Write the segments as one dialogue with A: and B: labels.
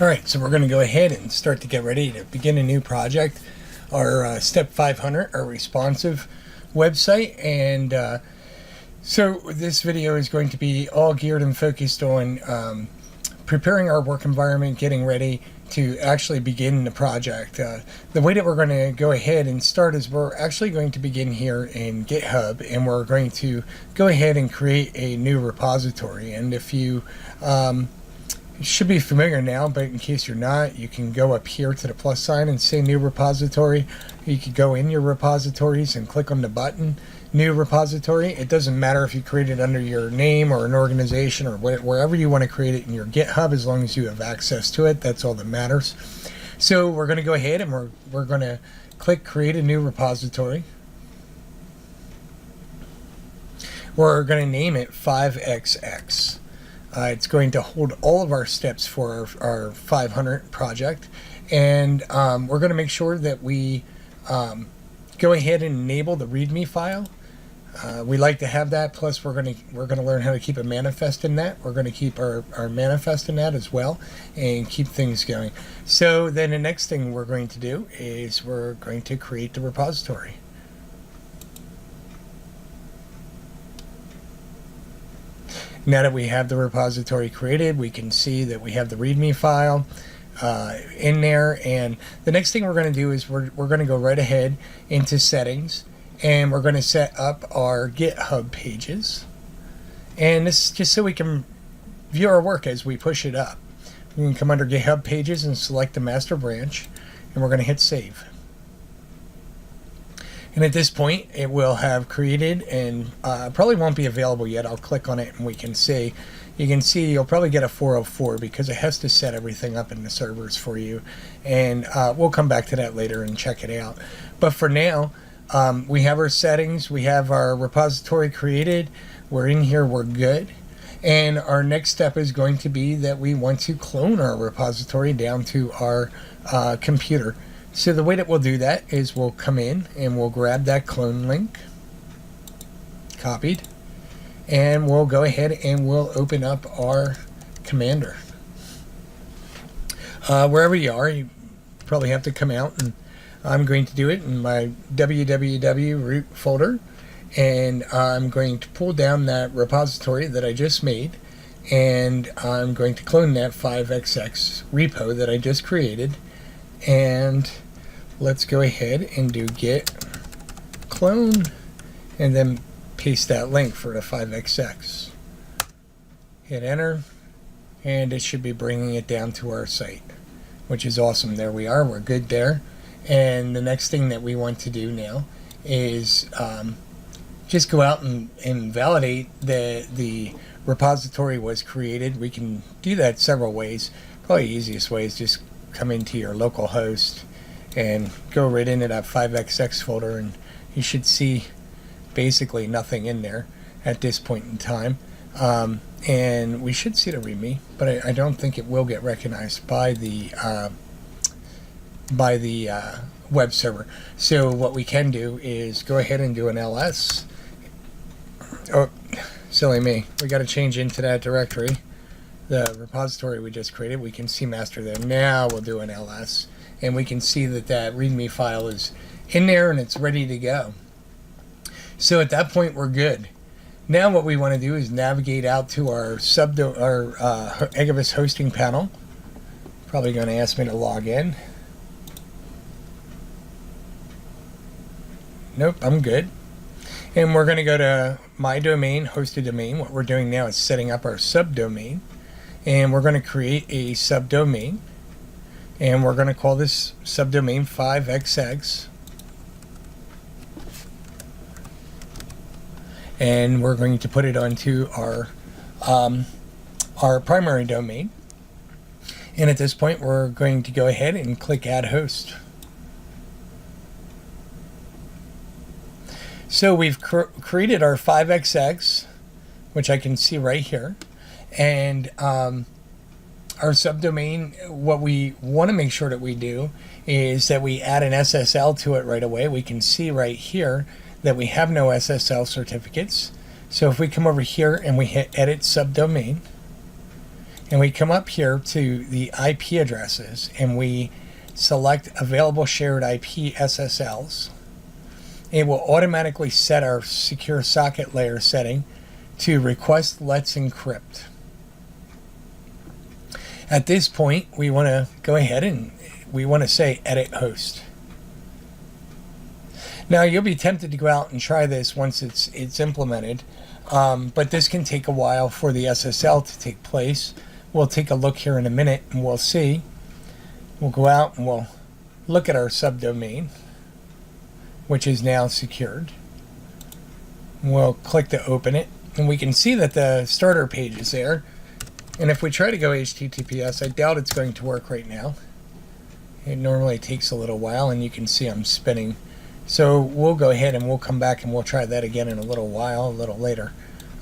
A: Alright, so we're going to go ahead and start to get ready to begin a new project. Our Step 500, our responsive website. And so this video is going to be all geared and focused on preparing our work environment, getting ready to actually begin the project. The way that we're going to go ahead and start is we're actually going to begin here in GitHub, and we're going to go ahead and create a new repository. And if you should be familiar now, but in case you're not, you can go up here to the plus sign and say new repository. You could go in your repositories and click on the button new repository. It doesn't matter if you create it under your name or an organization or wherever you want to create it in your GitHub, as long as you have access to it. That's all that matters. So we're going to go ahead and we're going to click create a new repository. We're going to name it 5xx. It's going to hold all of our steps for our 500 project, and we're going to make sure that we go ahead and enable the readme file. We like to have that. Plus, we're going to learn how to keep a manifest in that. We're going to keep our manifest in that as well, and keep things going. So then the next thing we're going to do is we're going to create the repository. Now that we have the repository created, we can see that we have the readme file in there. And the next thing we're going to do is we're going to go right ahead into settings, and we're going to set up our GitHub Pages. And this is just so we can view our work as we push it up. We can come under GitHub Pages and select the master branch, and we're going to hit save. And at this point, it will have created, and probably won't be available yet. I'll click on it and we can see. You can see you'll probably get a 404 because it has to set everything up in the servers for you. And we'll come back to that later and check it out. But for now, we have our settings. We have our repository created. We're in here. We're good. And our next step is going to be that we want to clone our repository down to our computer. So the way that we'll do that is we'll come in and we'll grab that clone link, copied, and we'll go ahead and we'll open up our Cmder. Wherever you are, you probably have to come out, and I'm going to do it in my www root folder, and I'm going to pull down that repository that I just made, and I'm going to clone that 5xx repo that I just created. And let's go ahead and do git clone and then paste that link for the 5xx. Hit enter, and it should be bringing it down to our site, which is awesome. There we are. We're good there. And the next thing that we want to do now is just go out and validate that the repository was created. We can do that several ways. Probably the easiest way is just come into your localhost and go right into that 5xx folder, and you should see basically nothing in there at this point in time. And we should see the readme, but I don't think it will get recognized by the web server. So what we can do is go ahead and do an ls. Oh, silly me. We got to change into that directory. The repository we just created, we can see master there. Now we'll do an ls, and we can see that that readme file is in there and it's ready to go. So at that point, we're good. Now what we want to do is navigate out to our Egibus hosting panel. Probably going to ask me to log in. Nope, I'm good. And we're going to go to my domain, hosted domain. What we're doing now is setting up our subdomain. And we're going to create a subdomain, and we're going to call this subdomain 5xx, and we're going to put it onto our primary domain. And at this point, we're going to go ahead and click add host. So we've created our 5xx, which I can see right here. And our subdomain, what we want to make sure that we do is that we add an SSL to it right away. We can see right here that we have no SSL certificates. So if we come over here and we hit edit subdomain, and we come up here to the IP addresses and we select available shared IP SSLs. It will automatically set our secure socket layer setting to request let's encrypt. At this point, we want to go ahead and we want to say edit host. Now you'll be tempted to go out and try this once it's implemented, but this can take a while for the SSL to take place. We'll take a look here in a minute and we'll see. We'll go out and we'll look at our subdomain, which is now secured. We'll click to open it, and we can see that the starter page is there. And if we try to go HTTPS, I doubt it's going to work right now. It normally takes a little while, and you can see I'm spinning. So we'll go ahead and we'll come back and we'll try that again in a little while, a little later.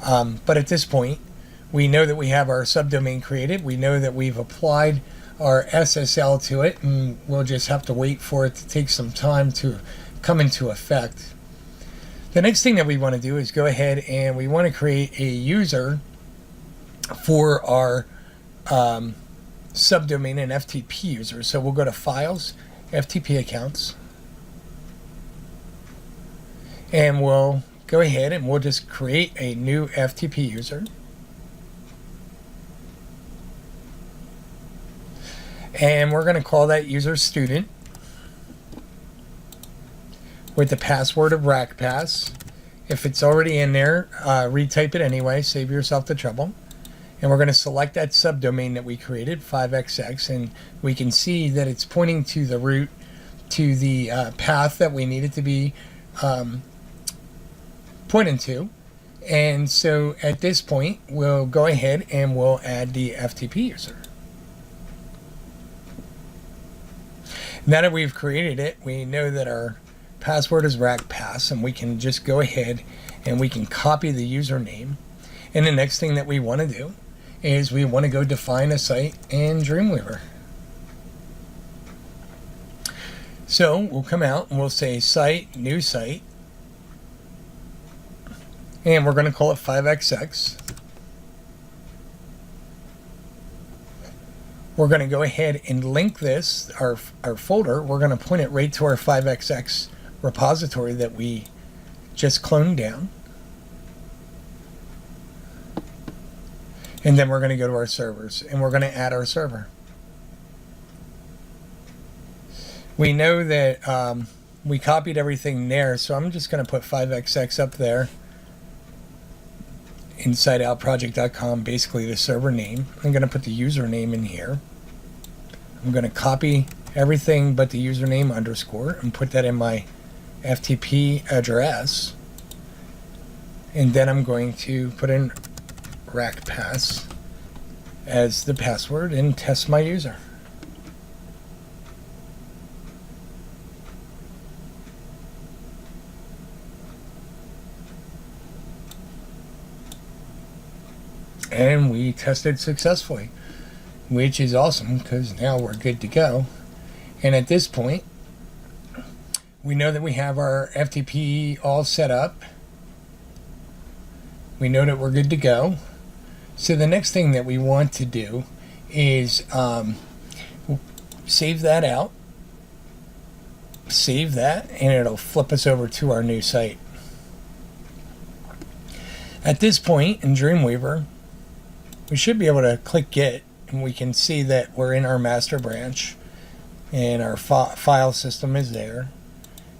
A: But at this point, we know that we have our subdomain created. We know that we've applied our SSL to it, and we'll just have to wait for it to take some time to come into effect. The next thing that we want to do is go ahead and we want to create a user for our subdomain and FTP user. So we'll go to Files, FTP Accounts, and we'll go ahead and we'll just create a new FTP user. And we're going to call that user student with the password of raccpass. If it's already in there, retype it anyway, save yourself the trouble. And we're going to select that subdomain that we created, 5xx, and we can see that it's pointing to the root, to the path that we need it to be pointing to. And so at this point, we'll go ahead and we'll add the FTP user. Now that we've created it, we know that our password is raccpass, and we can just go ahead and we can copy the username. And the next thing that we want to do is we want to go define a site in Dreamweaver. So we'll come out and we'll say site, new site, and we're going to call it 5xx. We're going to go ahead and link this, our folder, we're going to point it right to our 5xx repository that we just cloned down. And then we're going to go to our servers and we're going to add our server. We know that we copied everything there, so I'm just going to put 5xx up there inside outproject.com, basically the server name. I'm going to put the username in here. I'm going to copy everything but the username underscore and put that in my FTP address. And then I'm going to put in raccpass as the password and test my user. And we tested successfully, which is awesome because now we're good to go. And at this point, we know that we have our FTP all set up. We know that we're good to go. So the next thing that we want to do is save that out, save that, and it'll flip us over to our new site. At this point in Dreamweaver, we should be able to click Git, and we can see that we're in our master branch, and our file system is there.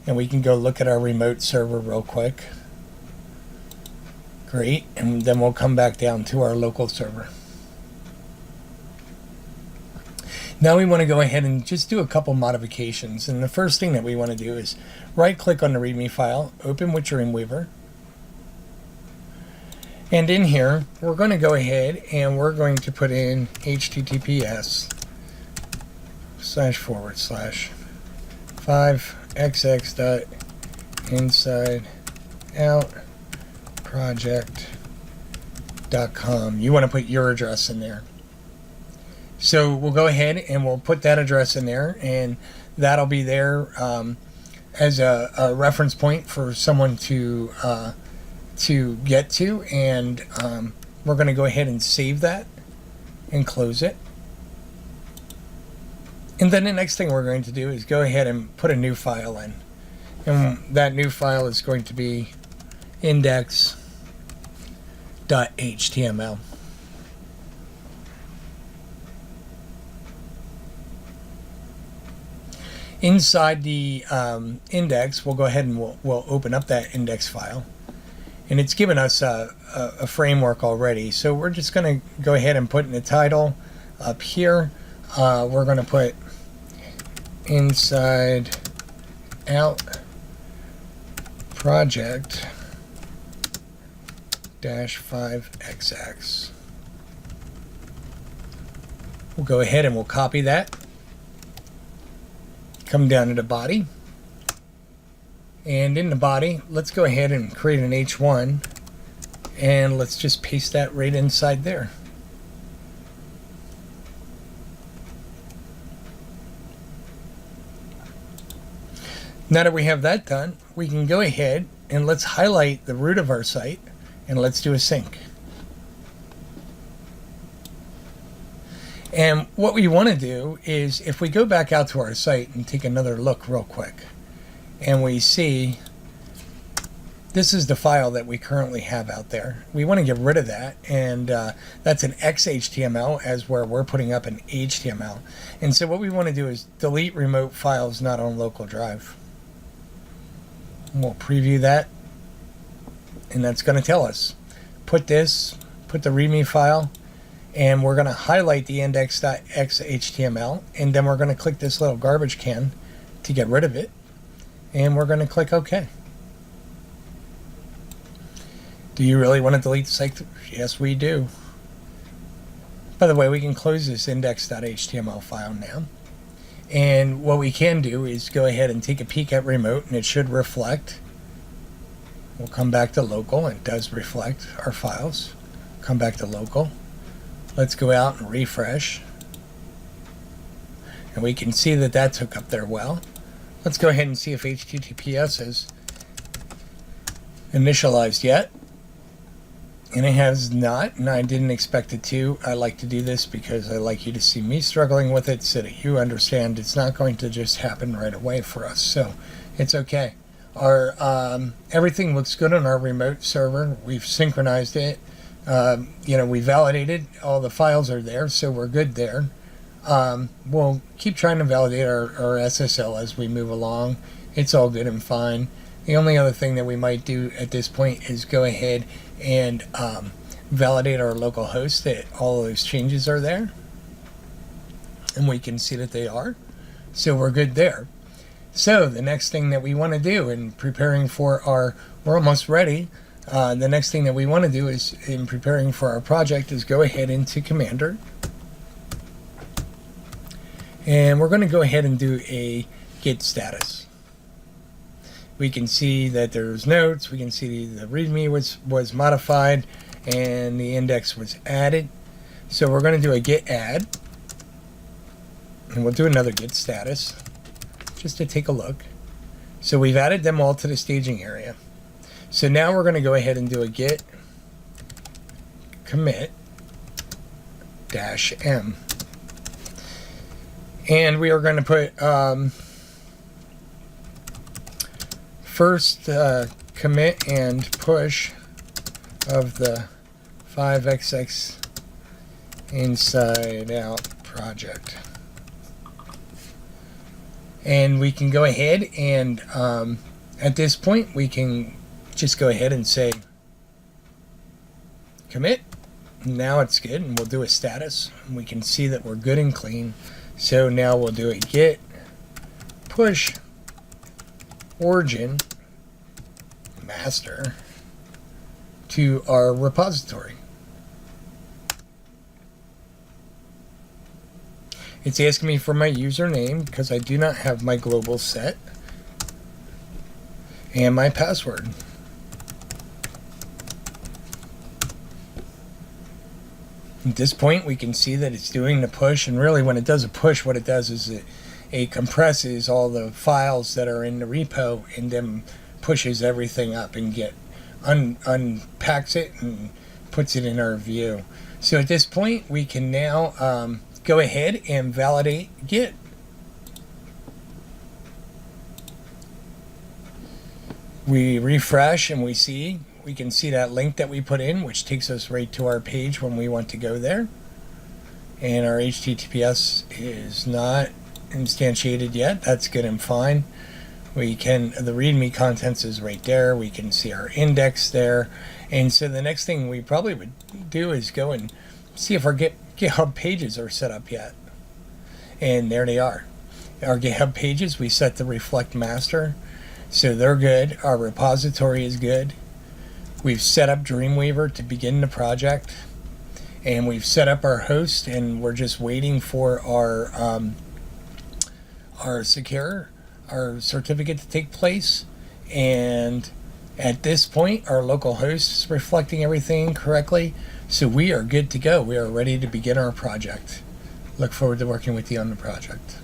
A: And we can go look at our remote server real quick. Great, and then we'll come back down to our local server. Now we want to go ahead and just do a couple modifications. And the first thing that we want to do is right-click on the README file, open with Dreamweaver. And in here, we're going to go ahead and we're going to put in https://5xx.insideoutproject.com. You want to put your address in there. So we'll go ahead and we'll put that address in there, and that'll be there as a reference point for someone to get to, and we're going to go ahead and save that. and close it. And then the next thing we're going to do is go ahead and put a new file in. And that new file is going to be index.html. Inside the index, we'll go ahead and we'll open up that index file. And it's given us a framework already. So we're just going to go ahead and put in the title up here. We're going to put inside out project -5xx. We'll go ahead and we'll copy that. Come down to the body. And in the body, let's go ahead and create an H1. And let's just paste that right inside there. Now that we have that done, we can go ahead and let's highlight the root of our site and let's do a sync. And what we want to do is, if we go back out to our site and take another look real quick, and we see this is the file that we currently have out there. We want to get rid of that, and that's an XHTML as where we're putting up an HTML. And so what we want to do is delete remote files not on local drive. And we'll preview that, and that's going to tell us put the readme file, and we're going to highlight the index.xhtml, and then we're going to click this little garbage can to get rid of it, and we're going to click OK. Do you really want to delete the site? Yes, we do. By the way, we can close this index.html file now. And what we can do is go ahead and take a peek at remote, and it should reflect. We'll come back to local, and it does reflect our files. Come back to local. Let's go out and refresh. And we can see that that's hooked up there well. Let's go ahead and see if HTTPS is initialized yet. And it has not, and I didn't expect it to. I like to do this because I like you to see me struggling with it so that you understand it's not going to just happen right away for us. So it's okay. Our everything looks good on our remote server. We've synchronized it. We validated. All the files are there, so we're good there. We'll keep trying to validate our SSL as we move along. It's all good and fine. The only other thing that we might do at this point is go ahead and validate our local host that all of those changes are there. And we can see that they are. So we're good there. So the next thing that we want to do in preparing for we're almost ready. The next thing that we want to do is, in preparing for our project, is go ahead into Cmder. And we're going to go ahead and do a git status. We can see that there's notes. We can see the readme was modified and the index was added. So we're going to do a git add. And we'll do another git status just to take a look. So we've added them all to the staging area. So now we're going to go ahead and do a git commit -m. And we are going to put first commit and push of the 5xx inside out project. And we can go ahead and at this point we can just go ahead and say commit. Now it's good, and we'll do a status, and we can see that we're good and clean. So now we'll do a git push origin master to our repository. It's asking me for my username because I do not have my global set, and my password. At this point we can see that it's doing the push, and really when it does a push, what it does is it compresses all the files that are in the repo and then pushes everything up and unpacks it and puts it in our view. So at this point, we can now go ahead and validate Git. We refresh and we can see that link that we put in, which takes us right to our page when we want to go there. And our HTTPS is not instantiated yet. That's good and fine. The readme contents is right there. We can see our index there. And so the next thing we probably would do is go and see if our GitHub Pages are set up yet. And there they are. Our GitHub Pages, we set the reflect master. So they're good. Our repository is good. We've set up Dreamweaver to begin the project. And we've set up our host, and we're just waiting for our certificate to take place. And at this point, our local host is reflecting everything correctly. So we are good to go. We are ready to begin our project. Look forward to working with you on the project.